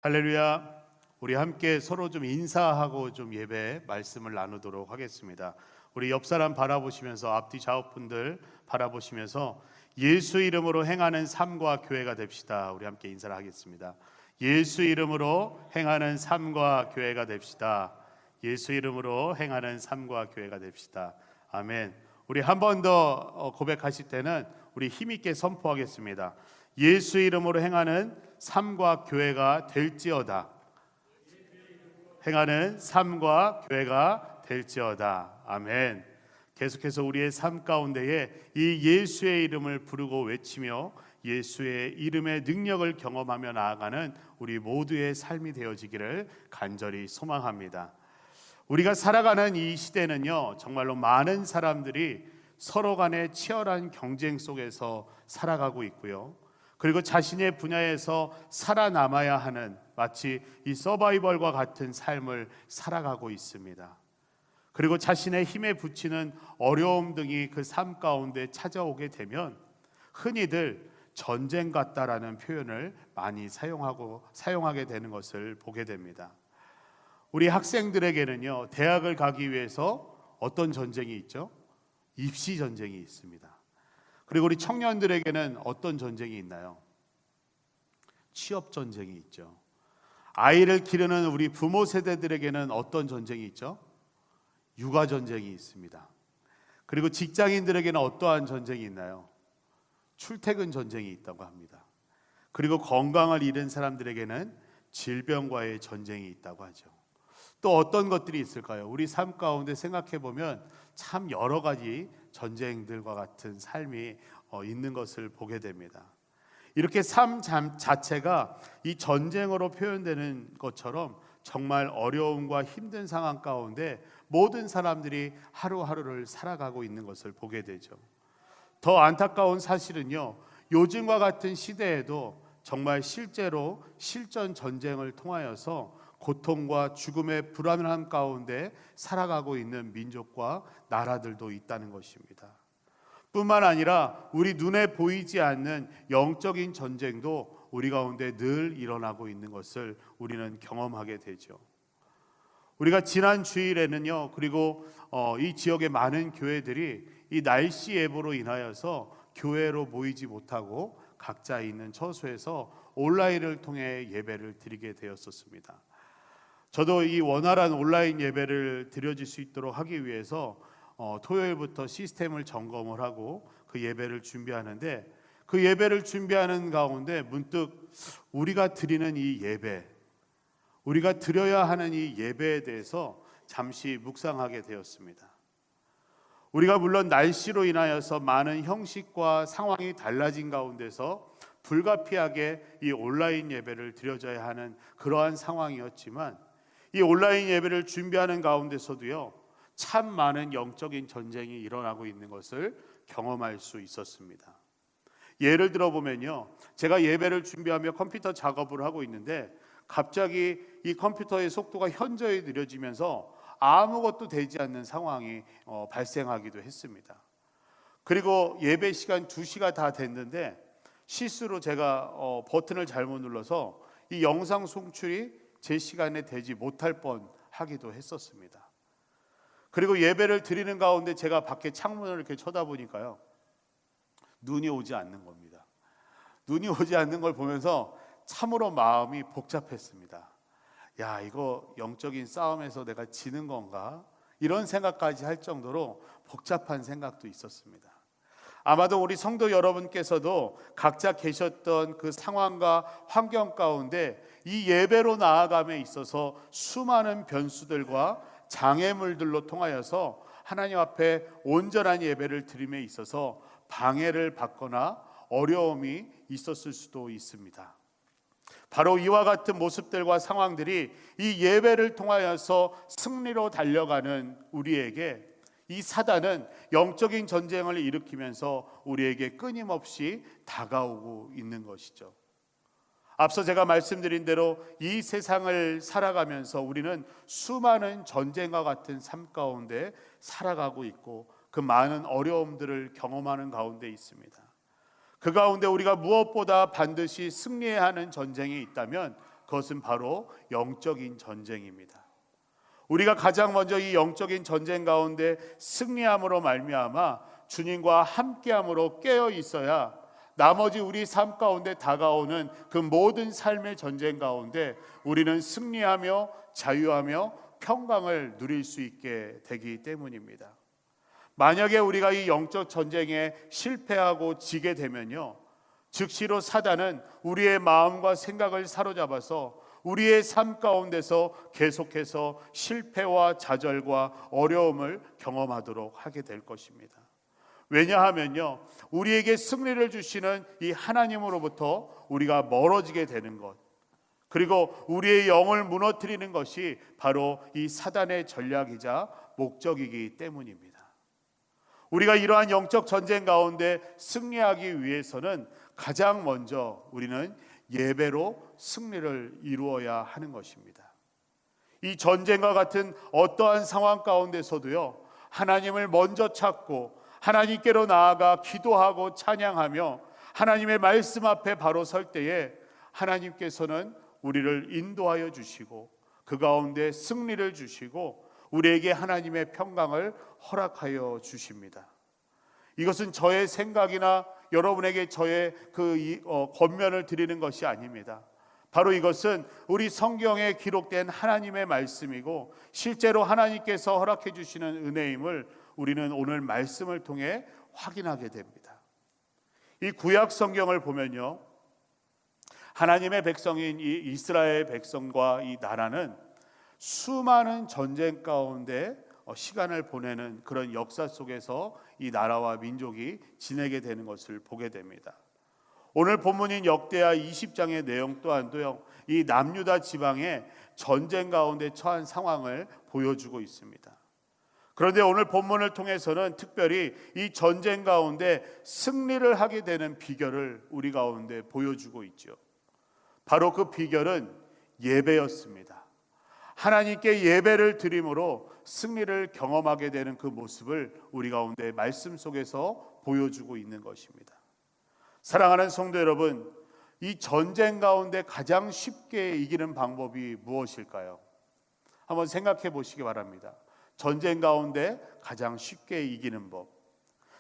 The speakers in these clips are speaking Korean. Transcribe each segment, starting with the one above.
할렐루야. 우리 함께 서로 좀 인사하고 좀 예배 말씀을 나누도록 하겠습니다. 우리 옆 사람 바라보시면서, 앞뒤 좌우분들 바라보시면서 예수 이름으로 행하는 삶과 교회가 됩시다. 우리 함께 인사를 하겠습니다. 예수 이름으로 행하는 삶과 교회가 됩시다. 예수 이름으로 행하는 삶과 교회가 됩시다. 아멘. 우리 한 번 더 고백하실 때는 우리 힘있게 선포하겠습니다. 예수 이름으로 행하는 삶과 교회가 될지어다. 행하는 삶과 교회가 될지어다. 아멘. 계속해서 우리의 삶 가운데에 이 예수의 이름을 부르고 외치며 예수의 이름의 능력을 경험하며 나아가는 우리 모두의 삶이 되어지기를 간절히 소망합니다. 우리가 살아가는 이 시대는요, 정말로 많은 사람들이 서로 간의 치열한 경쟁 속에서 살아가고 있고요, 그리고 자신의 분야에서 살아남아야 하는 마치 이 서바이벌과 같은 삶을 살아가고 있습니다. 그리고 자신의 힘에 부치는 어려움 등이 그 삶 가운데 찾아오게 되면 흔히들 전쟁 같다라는 표현을 많이 사용하게 되는 것을 보게 됩니다. 우리 학생들에게는요, 대학을 가기 위해서 어떤 전쟁이 있죠? 입시 전쟁이 있습니다. 그리고 우리 청년들에게는 어떤 전쟁이 있나요? 취업 전쟁이 있죠. 아이를 기르는 우리 부모 세대들에게는 어떤 전쟁이 있죠? 육아 전쟁이 있습니다. 그리고 직장인들에게는 어떠한 전쟁이 있나요? 출퇴근 전쟁이 있다고 합니다. 그리고 건강을 잃은 사람들에게는 질병과의 전쟁이 있다고 하죠. 또 어떤 것들이 있을까요? 우리 삶 가운데 생각해 보면 참 여러 가지 전쟁들과 같은 삶이 있는 것을 보게 됩니다. 이렇게 삶 자체가 이 전쟁으로 표현되는 것처럼 정말 어려움과 힘든 상황 가운데 모든 사람들이 하루하루를 살아가고 있는 것을 보게 되죠. 더 안타까운 사실은요, 요즘과 같은 시대에도 정말 실제로 실전 전쟁을 통하여서 고통과 죽음의 불안한 가운데 살아가고 있는 민족과 나라들도 있다는 것입니다. 뿐만 아니라 우리 눈에 보이지 않는 영적인 전쟁도 우리 가운데 늘 일어나고 있는 것을 우리는 경험하게 되죠. 우리가 지난 주일에는요, 그리고 이 지역의 많은 교회들이 이 날씨 예보로 인하여서 교회로 모이지 못하고 각자 있는 처소에서 온라인을 통해 예배를 드리게 되었었습니다. 저도 이 원활한 온라인 예배를 드려질 수 있도록 하기 위해서 토요일부터 시스템을 점검을 하고 그 예배를 준비하는데, 그 예배를 준비하는 가운데 문득 우리가 드리는 이 예배, 우리가 드려야 하는 이 예배에 대해서 잠시 묵상하게 되었습니다. 우리가 물론 날씨로 인하여서 많은 형식과 상황이 달라진 가운데서 불가피하게 이 온라인 예배를 드려져야 하는 그러한 상황이었지만, 이 온라인 예배를 준비하는 가운데서도요, 참 많은 영적인 전쟁이 일어나고 있는 것을 경험할 수 있었습니다. 예를 들어 보면요, 제가 예배를 준비하며 컴퓨터 작업을 하고 있는데 갑자기 이 컴퓨터의 속도가 현저히 느려지면서 아무것도 되지 않는 상황이 발생하기도 했습니다. 그리고 예배 시간 2시가 다 됐는데 실수로 제가 버튼을 잘못 눌러서 이 영상 송출이 제 시간에 되지 못할 뻔 하기도 했었습니다. 그리고 예배를 드리는 가운데 제가 밖에 창문을 이렇게 쳐다보니까요, 눈이 오지 않는 겁니다. 눈이 오지 않는 걸 보면서 참으로 마음이 복잡했습니다. 야, 이거 영적인 싸움에서 내가 지는 건가? 이런 생각까지 할 정도로 복잡한 생각도 있었습니다. 아마도 우리 성도 여러분께서도 각자 계셨던 그 상황과 환경 가운데 이 예배로 나아감에 있어서 수많은 변수들과 장애물들로 통하여서 하나님 앞에 온전한 예배를 드림에 있어서 방해를 받거나 어려움이 있었을 수도 있습니다. 바로 이와 같은 모습들과 상황들이 이 예배를 통하여서 승리로 달려가는 우리에게 이 사단은 영적인 전쟁을 일으키면서 우리에게 끊임없이 다가오고 있는 것이죠. 앞서 제가 말씀드린 대로 이 세상을 살아가면서 우리는 수많은 전쟁과 같은 삶 가운데 살아가고 있고 그 많은 어려움들을 경험하는 가운데 있습니다. 그 가운데 우리가 무엇보다 반드시 승리해야 하는 전쟁이 있다면 그것은 바로 영적인 전쟁입니다. 우리가 가장 먼저 이 영적인 전쟁 가운데 승리함으로 말미암아 주님과 함께함으로 깨어 있어야 나머지 우리 삶 가운데 다가오는 그 모든 삶의 전쟁 가운데 우리는 승리하며 자유하며 평강을 누릴 수 있게 되기 때문입니다. 만약에 우리가 이 영적 전쟁에 실패하고 지게 되면요, 즉시로 사단은 우리의 마음과 생각을 사로잡아서 우리의 삶 가운데서 계속해서 실패와 좌절과 어려움을 경험하도록 하게 될 것입니다. 왜냐하면요, 우리에게 승리를 주시는 이 하나님으로부터 우리가 멀어지게 되는 것, 그리고 우리의 영을 무너뜨리는 것이 바로 이 사단의 전략이자 목적이기 때문입니다. 우리가 이러한 영적 전쟁 가운데 승리하기 위해서는 가장 먼저 우리는 예배로 승리를 이루어야 하는 것입니다. 이 전쟁과 같은 어떠한 상황 가운데서도요, 하나님을 먼저 찾고 하나님께로 나아가 기도하고 찬양하며 하나님의 말씀 앞에 바로 설 때에 하나님께서는 우리를 인도하여 주시고 그 가운데 승리를 주시고 우리에게 하나님의 평강을 허락하여 주십니다. 이것은 저의 생각이나 여러분에게 저의 권면을 드리는 것이 아닙니다. 바로 이것은 우리 성경에 기록된 하나님의 말씀이고 실제로 하나님께서 허락해 주시는 은혜임을 우리는 오늘 말씀을 통해 확인하게 됩니다. 이 구약 성경을 보면요, 하나님의 백성인 이 이스라엘 백성과 이 나라는 수많은 전쟁 가운데 시간을 보내는 그런 역사 속에서 이 나라와 민족이 지내게 되는 것을 보게 됩니다. 오늘 본문인 역대하 20장의 내용 또한도요, 이 남유다 지방의 전쟁 가운데 처한 상황을 보여주고 있습니다. 그런데 오늘 본문을 통해서는 특별히 이 전쟁 가운데 승리를 하게 되는 비결을 우리 가운데 보여주고 있죠. 바로 그 비결은 예배였습니다. 하나님께 예배를 드림으로 승리를 경험하게 되는 그 모습을 우리 가운데 말씀 속에서 보여주고 있는 것입니다. 사랑하는 성도 여러분, 이 전쟁 가운데 가장 쉽게 이기는 방법이 무엇일까요? 한번 생각해 보시기 바랍니다. 전쟁 가운데 가장 쉽게 이기는 법,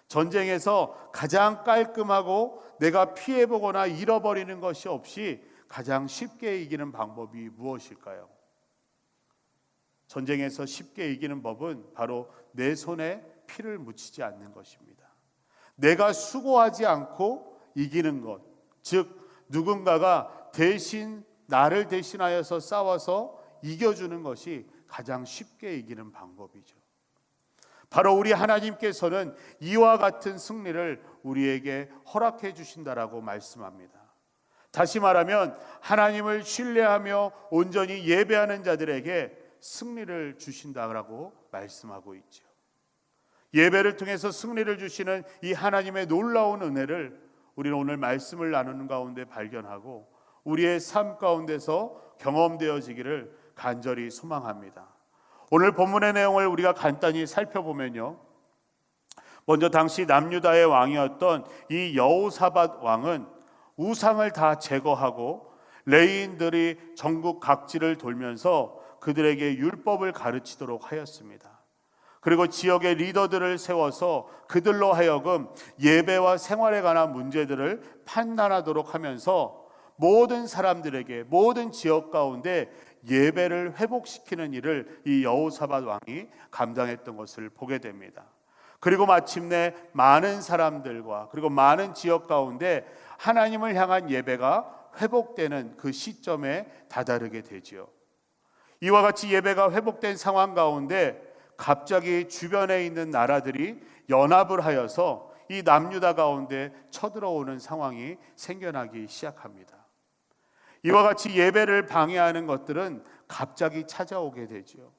전쟁에서 가장 깔끔하고 내가 피해보거나 잃어버리는 것이 없이 가장 쉽게 이기는 방법이 무엇일까요? 전쟁에서 쉽게 이기는 법은 바로 내 손에 피를 묻히지 않는 것입니다. 내가 수고하지 않고 이기는 것, 즉 누군가가 대신 나를 대신하여서 싸워서 이겨주는 것이 가장 쉽게 이기는 방법이죠. 바로 우리 하나님께서는 이와 같은 승리를 우리에게 허락해 주신다라고 말씀합니다. 다시 말하면 하나님을 신뢰하며 온전히 예배하는 자들에게 승리를 주신다라고 말씀하고 있죠. 예배를 통해서 승리를 주시는 이 하나님의 놀라운 은혜를 우리는 오늘 말씀을 나누는 가운데 발견하고 우리의 삶 가운데서 경험되어지기를 간절히 소망합니다. 오늘 본문의 내용을 우리가 간단히 살펴보면요, 먼저 당시 남유다의 왕이었던 이 여호사밧 왕은 우상을 다 제거하고 레위인들이 전국 각지를 돌면서 그들에게 율법을 가르치도록 하였습니다. 그리고 지역의 리더들을 세워서 그들로 하여금 예배와 생활에 관한 문제들을 판단하도록 하면서 모든 사람들에게 모든 지역 가운데 예배를 회복시키는 일을 이 여호사밧 왕이 감당했던 것을 보게 됩니다. 그리고 마침내 많은 사람들과 그리고 많은 지역 가운데 하나님을 향한 예배가 회복되는 그 시점에 다다르게 되지요. 이와 같이 예배가 회복된 상황 가운데 갑자기 주변에 있는 나라들이 연합을 하여서 이 남유다 가운데 쳐들어오는 상황이 생겨나기 시작합니다. 이와 같이 예배를 방해하는 것들은 갑자기 찾아오게 되죠.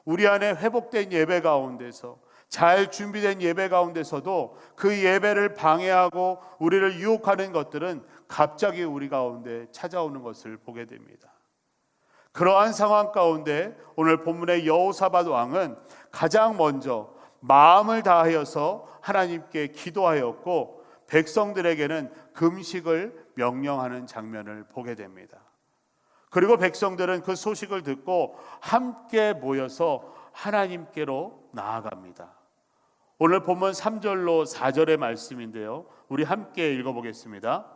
우리 안에 회복된 예배 가운데서 잘 준비된 예배 가운데서도 그 예배를 방해하고 우리를 유혹하는 것들은 갑자기 우리 가운데 찾아오는 것을 보게 됩니다. 그러한 상황 가운데 오늘 본문의 여호사밧 왕은 가장 먼저 마음을 다하여서 하나님께 기도하였고 백성들에게는 금식을 명령하는 장면을 보게 됩니다. 그리고 백성들은 그 소식을 듣고 함께 모여서 하나님께로 나아갑니다. 오늘 본문 3절로 4절의 말씀인데요, 우리 함께 읽어보겠습니다.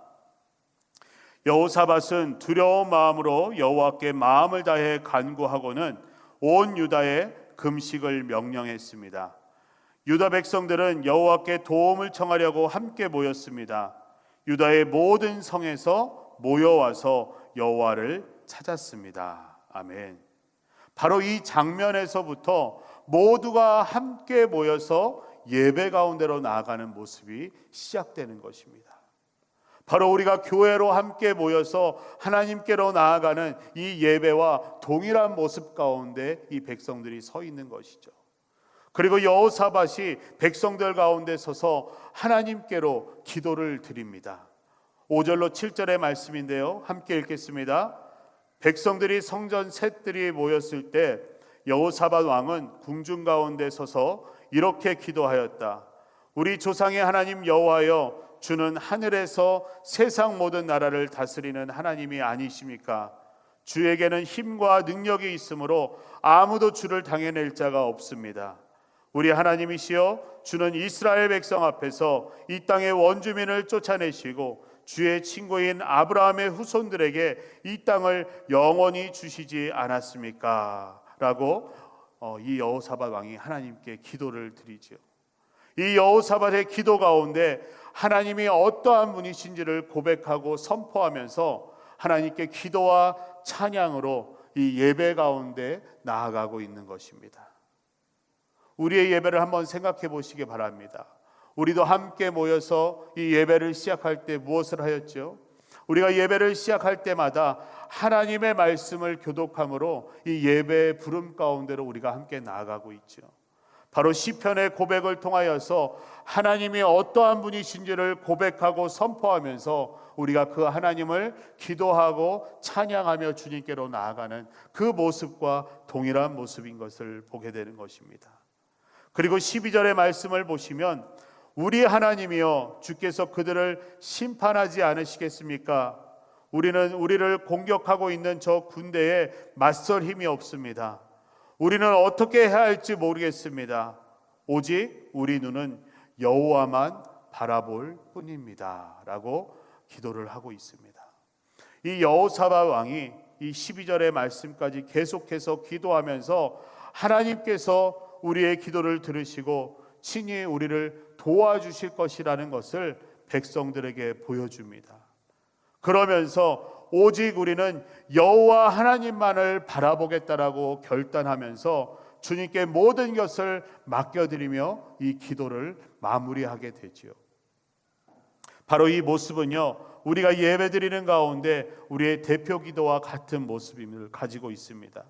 여호사밧은 두려운 마음으로 여호와께 마음을 다해 간구하고는 온 유다에 금식을 명령했습니다. 유다 백성들은 여호와께 도움을 청하려고 함께 모였습니다. 유다의 모든 성에서 모여와서 여호와를 찾았습니다. 아멘. 바로 이 장면에서부터 모두가 함께 모여서 예배 가운데로 나아가는 모습이 시작되는 것입니다. 바로 우리가 교회로 함께 모여서 하나님께로 나아가는 이 예배와 동일한 모습 가운데 이 백성들이 서 있는 것이죠. 그리고 여호사밧이 백성들 가운데 서서 하나님께로 기도를 드립니다. 5절로 7절의 말씀인데요, 함께 읽겠습니다. 백성들이 성전 셋들이 모였을 때 여호사밧 왕은 궁중 가운데 서서 이렇게 기도하였다. 우리 조상의 하나님 여호와여, 주는 하늘에서 세상 모든 나라를 다스리는 하나님이 아니십니까? 주에게는 힘과 능력이 있으므로 아무도 주를 당해낼 자가 없습니다. 우리 하나님이시여, 주는 이스라엘 백성 앞에서 이 땅의 원주민을 쫓아내시고 주의 친구인 아브라함의 후손들에게 이 땅을 영원히 주시지 않았습니까? 라고 이 여호사밧 왕이 하나님께 기도를 드리죠. 이 여호사밧의 기도 가운데 하나님이 어떠한 분이신지를 고백하고 선포하면서 하나님께 기도와 찬양으로 이 예배 가운데 나아가고 있는 것입니다. 우리의 예배를 한번 생각해 보시기 바랍니다. 우리도 함께 모여서 이 예배를 시작할 때 무엇을 하였죠? 우리가 예배를 시작할 때마다 하나님의 말씀을 교독함으로 이 예배의 부름 가운데로 우리가 함께 나아가고 있죠. 바로 시편의 고백을 통하여서 하나님이 어떠한 분이신지를 고백하고 선포하면서 우리가 그 하나님을 기도하고 찬양하며 주님께로 나아가는 그 모습과 동일한 모습인 것을 보게 되는 것입니다. 그리고 12절의 말씀을 보시면 우리 하나님이여, 주께서 그들을 심판하지 않으시겠습니까? 우리를 공격하고 있는 저 군대에 맞설 힘이 없습니다. 우리는 어떻게 해야 할지 모르겠습니다. 오직 우리 눈은 여호와만 바라볼 뿐입니다. 라고 기도를 하고 있습니다. 이 여호사밧 왕이 이 12절의 말씀까지 계속해서 기도하면서 하나님께서 우리의 기도를 들으시고 친히 우리를 도와주실 것이라는 것을 백성들에게 보여줍니다. 그러면서 오직 우리는 여호와 하나님만을 바라보겠다라고 결단하면서 주님께 모든 것을 맡겨드리며 이 기도를 마무리하게 되지요. 바로 이 모습은요, 우리가 예배드리는 가운데 우리의 대표 기도와 같은 모습임을 가지고 있습니다.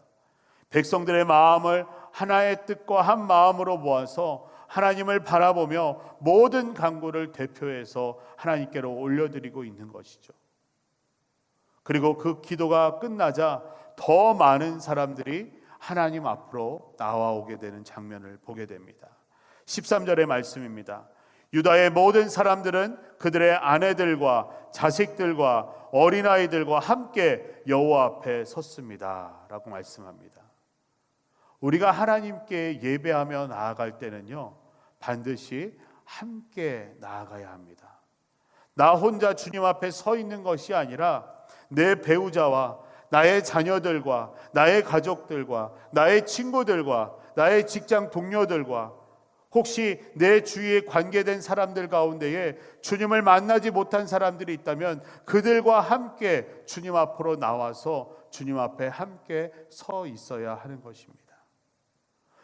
백성들의 마음을 하나의 뜻과 한 마음으로 모아서 하나님을 바라보며 모든 간구를 대표해서 하나님께로 올려드리고 있는 것이죠. 그리고 그 기도가 끝나자 더 많은 사람들이 하나님 앞으로 나와오게 되는 장면을 보게 됩니다. 13절의 말씀입니다. 유다의 모든 사람들은 그들의 아내들과 자식들과 어린아이들과 함께 여호와 앞에 섰습니다. 라고 말씀합니다. 우리가 하나님께 예배하며 나아갈 때는요, 반드시 함께 나아가야 합니다. 나 혼자 주님 앞에 서 있는 것이 아니라 내 배우자와 나의 자녀들과 나의 가족들과 나의 친구들과 나의 직장 동료들과 혹시 내 주위에 관계된 사람들 가운데에 주님을 만나지 못한 사람들이 있다면 그들과 함께 주님 앞으로 나와서 주님 앞에 함께 서 있어야 하는 것입니다.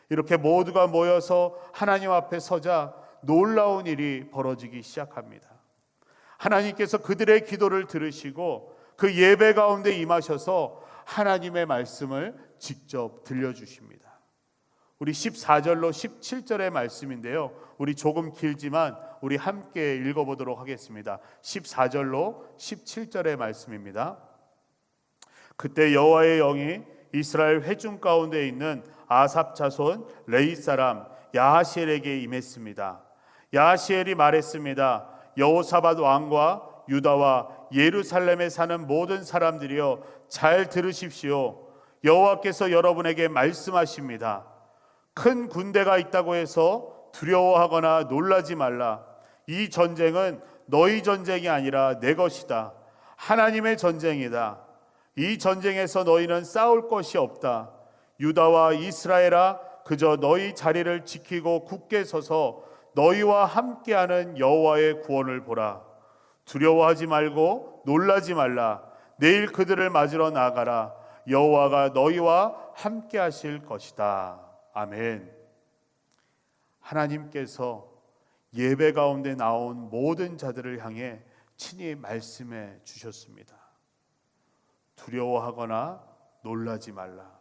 이렇게 모두가 모여서 하나님 앞에 서자 놀라운 일이 벌어지기 시작합니다. 하나님께서 그들의 기도를 들으시고 그 예배 가운데 임하셔서 하나님의 말씀을 직접 들려주십니다. 우리 14절로 17절의 말씀인데요, 우리 조금 길지만 우리 함께 읽어보도록 하겠습니다. 14절로 17절의 말씀입니다. 그때 여호와의 영이 이스라엘 회중 가운데 있는 아삽 자손 레위 사람 야하시엘에게 임했습니다. 야하시엘이 말했습니다. 여호사밧 왕과 유다와 예루살렘에 사는 모든 사람들이여 잘 들으십시오. 여호와께서 여러분에게 말씀하십니다. 큰 군대가 있다고 해서 두려워하거나 놀라지 말라. 이 전쟁은 너희 전쟁이 아니라 내 것이다. 하나님의 전쟁이다. 이 전쟁에서 너희는 싸울 것이 없다. 유다와 이스라엘아, 그저 너희 자리를 지키고 굳게 서서 너희와 함께하는 여호와의 구원을 보라. 두려워하지 말고 놀라지 말라. 내일 그들을 맞으러 나가라. 여호와가 너희와 함께하실 것이다. 아멘. 하나님께서 예배 가운데 나온 모든 자들을 향해 친히 말씀해 주셨습니다. 두려워하거나 놀라지 말라.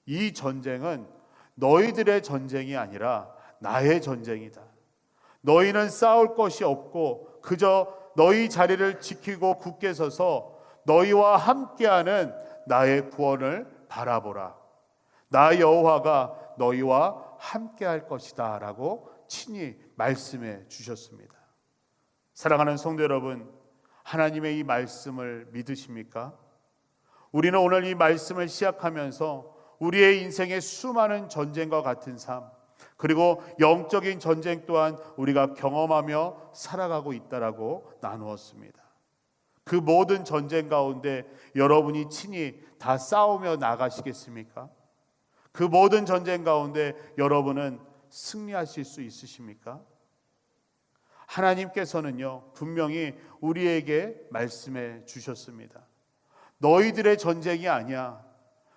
이 전쟁은 너희들의 전쟁이 아니라 나의 전쟁이다. 너희는 싸울 것이 없고 그저 너희 자리를 지키고 굳게 서서 너희와 함께하는 나의 구원을 바라보라. 나 여호와가 너희와 함께할 것이다 라고 친히 말씀해 주셨습니다. 사랑하는 성도 여러분, 하나님의 이 말씀을 믿으십니까? 우리는 오늘 이 말씀을 시작하면서 우리의 인생의 수많은 전쟁과 같은 삶, 그리고 영적인 전쟁 또한 우리가 경험하며 살아가고 있다라고 나누었습니다. 그 모든 전쟁 가운데 여러분이 친히 다 싸우며 나가시겠습니까? 그 모든 전쟁 가운데 여러분은 승리하실 수 있으십니까? 하나님께서는요, 분명히 우리에게 말씀해 주셨습니다. 너희들의 전쟁이 아니야.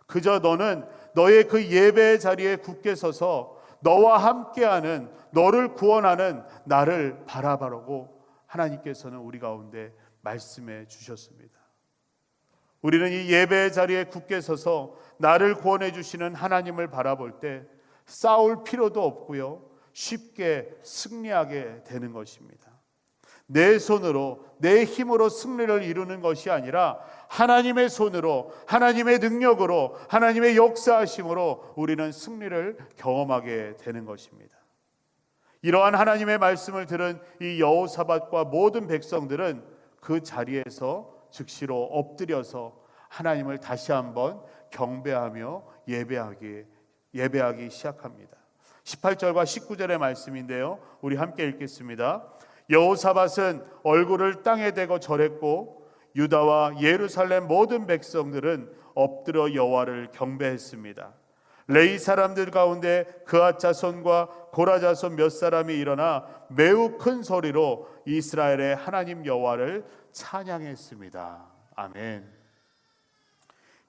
그저 너는 너의 그 예배의 자리에 굳게 서서 너와 함께하는, 너를 구원하는 나를 바라보라고 하나님께서는 우리 가운데 말씀해 주셨습니다. 우리는 이 예배의 자리에 굳게 서서 나를 구원해 주시는 하나님을 바라볼 때 싸울 필요도 없고요, 쉽게 승리하게 되는 것입니다. 내 손으로, 내 힘으로 승리를 이루는 것이 아니라 하나님의 손으로, 하나님의 능력으로, 하나님의 역사하심으로 우리는 승리를 경험하게 되는 것입니다. 이러한 하나님의 말씀을 들은 이 여호사밧과 모든 백성들은 그 자리에서 즉시로 엎드려서 하나님을 다시 한번 경배하며 예배하기 시작합니다. 18절과 19절의 말씀인데요, 우리 함께 읽겠습니다. 여호사밧은 얼굴을 땅에 대고 절했고 유다와 예루살렘 모든 백성들은 엎드려 여호와를 경배했습니다. 레위 사람들 가운데 그앗 자손과 고라 자손 몇 사람이 일어나 매우 큰 소리로 이스라엘의 하나님 여호와를 찬양했습니다. 아멘.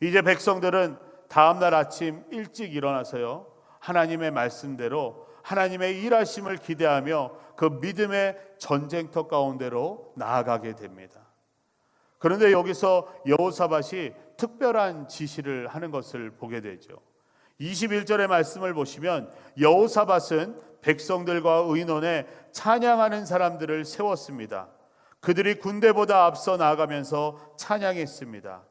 이제 백성들은 다음 날 아침 일찍 일어나서요, 하나님의 말씀대로 하나님의 일하심을 기대하며 그 믿음의 전쟁터 가운데로 나아가게 됩니다. 그런데 여기서 여호사밧이 특별한 지시를 하는 것을 보게 되죠. 21절의 말씀을 보시면 여호사밧은 백성들과 의논에 찬양하는 사람들을 세웠습니다. 그들이 군대보다 앞서 나아가면서 찬양했습니다.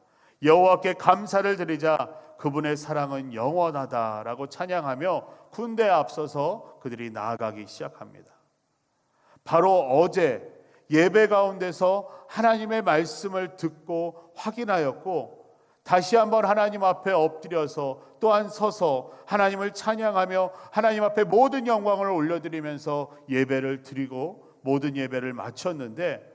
여호와께 감사를 드리자 그분의 사랑은 영원하다라고 찬양하며 군대에 앞서서 그들이 나아가기 시작합니다. 바로 어제 예배 가운데서 하나님의 말씀을 듣고 확인하였고 다시 한번 하나님 앞에 엎드려서 또한 서서 하나님을 찬양하며 하나님 앞에 모든 영광을 올려드리면서 예배를 드리고 모든 예배를 마쳤는데,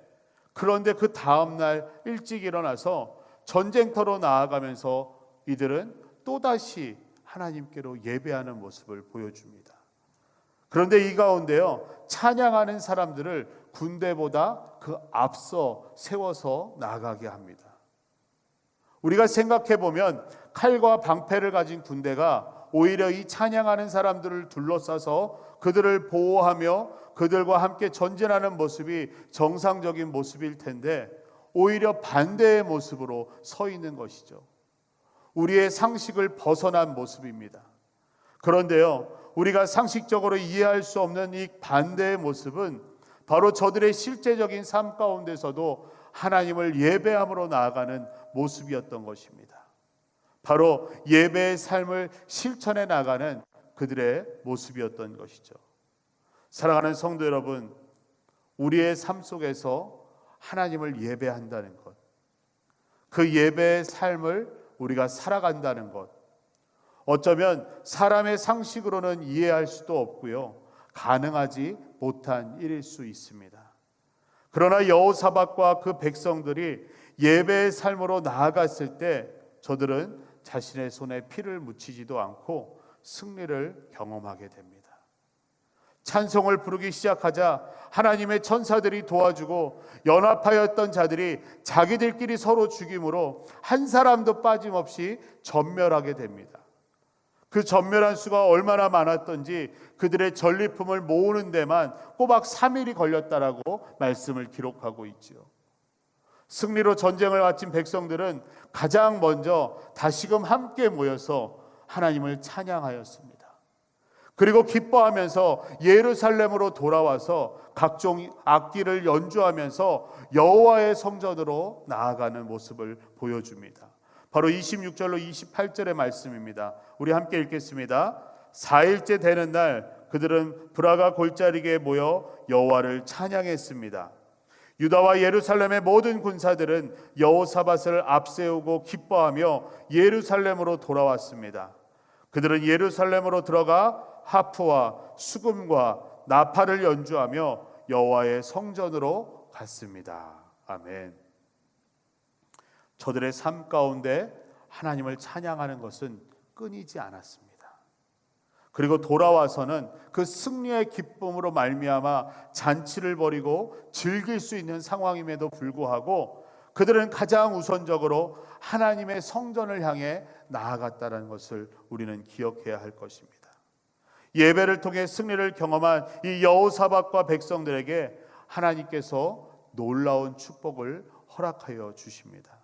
그런데 그 다음날 일찍 일어나서 전쟁터로 나아가면서 이들은 또다시 하나님께로 예배하는 모습을 보여줍니다. 그런데 이 가운데요, 찬양하는 사람들을 군대보다 그 앞서 세워서 나아가게 합니다. 우리가 생각해 보면 칼과 방패를 가진 군대가 오히려 이 찬양하는 사람들을 둘러싸서 그들을 보호하며 그들과 함께 전진하는 모습이 정상적인 모습일 텐데 오히려 반대의 모습으로 서 있는 것이죠. 우리의 상식을 벗어난 모습입니다. 그런데요, 우리가 상식적으로 이해할 수 없는 이 반대의 모습은 바로 저들의 실제적인 삶 가운데서도 하나님을 예배함으로 나아가는 모습이었던 것입니다. 바로 예배의 삶을 실천해 나가는 그들의 모습이었던 것이죠. 사랑하는 성도 여러분, 우리의 삶 속에서 하나님을 예배한다는 것, 그 예배의 삶을 우리가 살아간다는 것, 어쩌면 사람의 상식으로는 이해할 수도 없고요, 가능하지 못한 일일 수 있습니다. 그러나 여호사밧과 그 백성들이 예배의 삶으로 나아갔을 때 저들은 자신의 손에 피를 묻히지도 않고 승리를 경험하게 됩니다. 찬송을 부르기 시작하자 하나님의 천사들이 도와주고 연합하였던 자들이 자기들끼리 서로 죽임으로 한 사람도 빠짐없이 전멸하게 됩니다. 그 전멸한 수가 얼마나 많았던지 그들의 전리품을 모으는 데만 꼬박 3일이 걸렸다라고 말씀을 기록하고 있지요. 승리로 전쟁을 마친 백성들은 가장 먼저 다시금 함께 모여서 하나님을 찬양하였습니다. 그리고 기뻐하면서 예루살렘으로 돌아와서 각종 악기를 연주하면서 여호와의 성전으로 나아가는 모습을 보여줍니다. 바로 26절로 28절의 말씀입니다. 우리 함께 읽겠습니다. 4일째 되는 날 그들은 브라가 골짜기에 모여 여호와를 찬양했습니다. 유다와 예루살렘의 모든 군사들은 여호사밧을 앞세우고 기뻐하며 예루살렘으로 돌아왔습니다. 그들은 예루살렘으로 들어가 하프와 수금과 나팔을 연주하며 여호와의 성전으로 갔습니다. 아멘. 저들의 삶 가운데 하나님을 찬양하는 것은 끊이지 않았습니다. 그리고 돌아와서는 그 승리의 기쁨으로 말미암아 잔치를 벌이고 즐길 수 있는 상황임에도 불구하고 그들은 가장 우선적으로 하나님의 성전을 향해 나아갔다는 것을 우리는 기억해야 할 것입니다. 예배를 통해 승리를 경험한 이 여호사밧과 백성들에게 하나님께서 놀라운 축복을 허락하여 주십니다.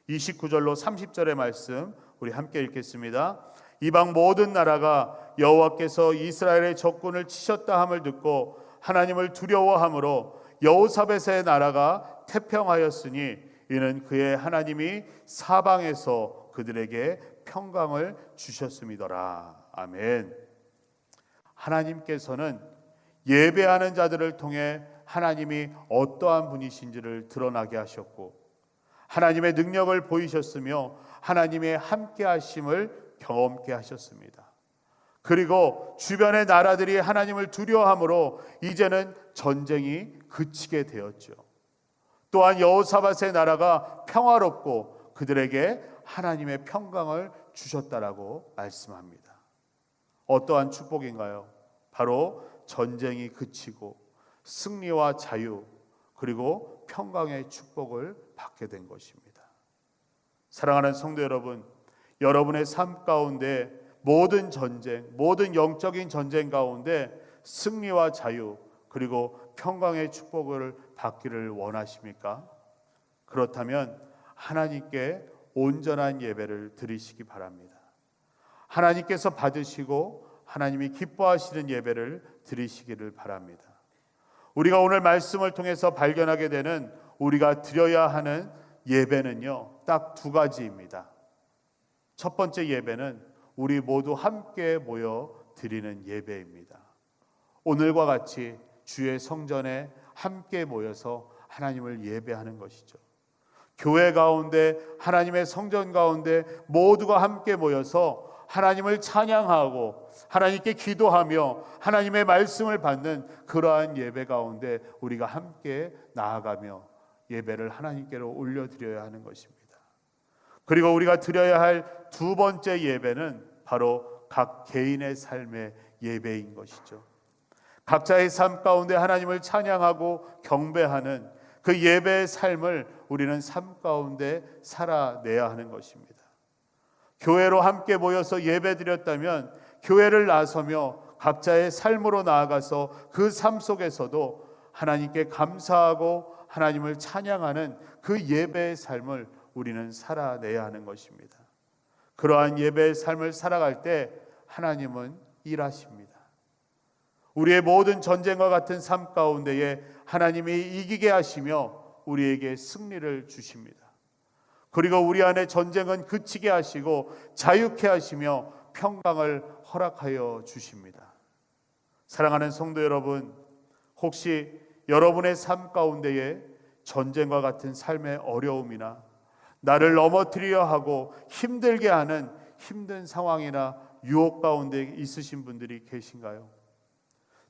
29절로 30절의 말씀 우리 함께 읽겠습니다. 이방 모든 나라가 여호와께서 이스라엘의 적군을 치셨다 함을 듣고 하나님을 두려워함으로 여호사밧의 나라가 태평하였으니 이는 그의 하나님이 사방에서 그들에게 평강을 주셨음이더라. 아멘. 하나님께서는 예배하는 자들을 통해 하나님이 어떠한 분이신지를 드러나게 하셨고 하나님의 능력을 보이셨으며 하나님의 함께 하심을 경험케 하셨습니다. 그리고 주변의 나라들이 하나님을 두려워함으로 이제는 전쟁이 그치게 되었죠. 또한 여호사밧의 나라가 평화롭고 그들에게 하나님의 평강을 주셨다라고 말씀합니다. 어떠한 축복인가요? 바로 전쟁이 그치고 승리와 자유 그리고 평강의 축복을 받게 된 것입니다. 사랑하는 성도 여러분, 여러분의 삶 가운데 모든 전쟁, 모든 영적인 전쟁 가운데 승리와 자유 그리고 평강의 축복을 받기를 원하십니까? 그렇다면 하나님께 온전한 예배를 드리시기 바랍니다. 하나님께서 받으시고 하나님이 기뻐하시는 예배를 드리시기를 바랍니다. 우리가 오늘 말씀을 통해서 발견하게 되는 우리가 드려야 하는 예배는요, 딱 두 가지입니다. 첫 번째 예배는 우리 모두 함께 모여 드리는 예배입니다. 오늘과 같이 주의 성전에 함께 모여서 하나님을 예배하는 것이죠. 교회 가운데 하나님의 성전 가운데 모두가 함께 모여서 하나님을 찬양하고 하나님께 기도하며 하나님의 말씀을 받는 그러한 예배 가운데 우리가 함께 나아가며 예배를 하나님께로 올려드려야 하는 것입니다. 그리고 우리가 드려야 할 두 번째 예배는 바로 각 개인의 삶의 예배인 것이죠. 각자의 삶 가운데 하나님을 찬양하고 경배하는 그 예배의 삶을 우리는 삶 가운데 살아내야 하는 것입니다. 교회로 함께 모여서 예배드렸다면 교회를 나서며 각자의 삶으로 나아가서 그 삶 속에서도 하나님께 감사하고 하나님을 찬양하는 그 예배의 삶을 우리는 살아내야 하는 것입니다. 그러한 예배의 삶을 살아갈 때 하나님은 일하십니다. 우리의 모든 전쟁과 같은 삶 가운데에 하나님이 이기게 하시며 우리에게 승리를 주십니다. 그리고 우리 안에 전쟁은 그치게 하시고 자유케 하시며 평강을 허락하여 주십니다. 사랑하는 성도 여러분, 혹시 여러분의 삶 가운데에 전쟁과 같은 삶의 어려움이나 나를 넘어뜨리려 하고 힘들게 하는 힘든 상황이나 유혹 가운데 있으신 분들이 계신가요?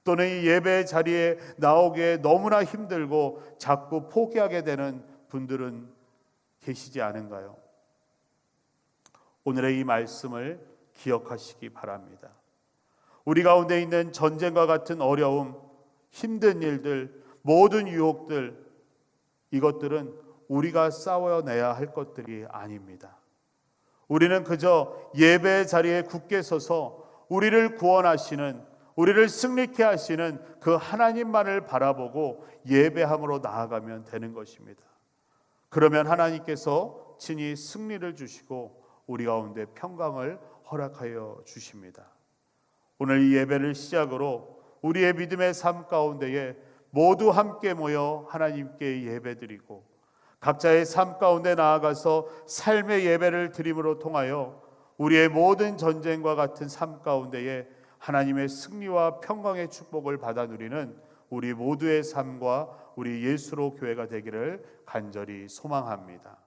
또는 이 예배 자리에 나오기에 너무나 힘들고 자꾸 포기하게 되는 분들은 계시지 않은가요? 오늘의 이 말씀을 기억하시기 바랍니다. 우리 가운데 있는 전쟁과 같은 어려움, 힘든 일들, 모든 유혹들, 이것들은 우리가 싸워내야 할 것들이 아닙니다. 우리는 그저 예배 자리에 굳게 서서 우리를 구원하시는, 우리를 승리케 하시는 그 하나님만을 바라보고 예배함으로 나아가면 되는 것입니다. 그러면 하나님께서 친히 승리를 주시고 우리 가운데 평강을 허락하여 주십니다. 오늘 이 예배를 시작으로 우리의 믿음의 삶 가운데에 모두 함께 모여 하나님께 예배드리고 각자의 삶 가운데 나아가서 삶의 예배를 드림으로 통하여 우리의 모든 전쟁과 같은 삶 가운데에 하나님의 승리와 평강의 축복을 받아 누리는 우리 모두의 삶과 우리 예수로 교회가 되기를 간절히 소망합니다.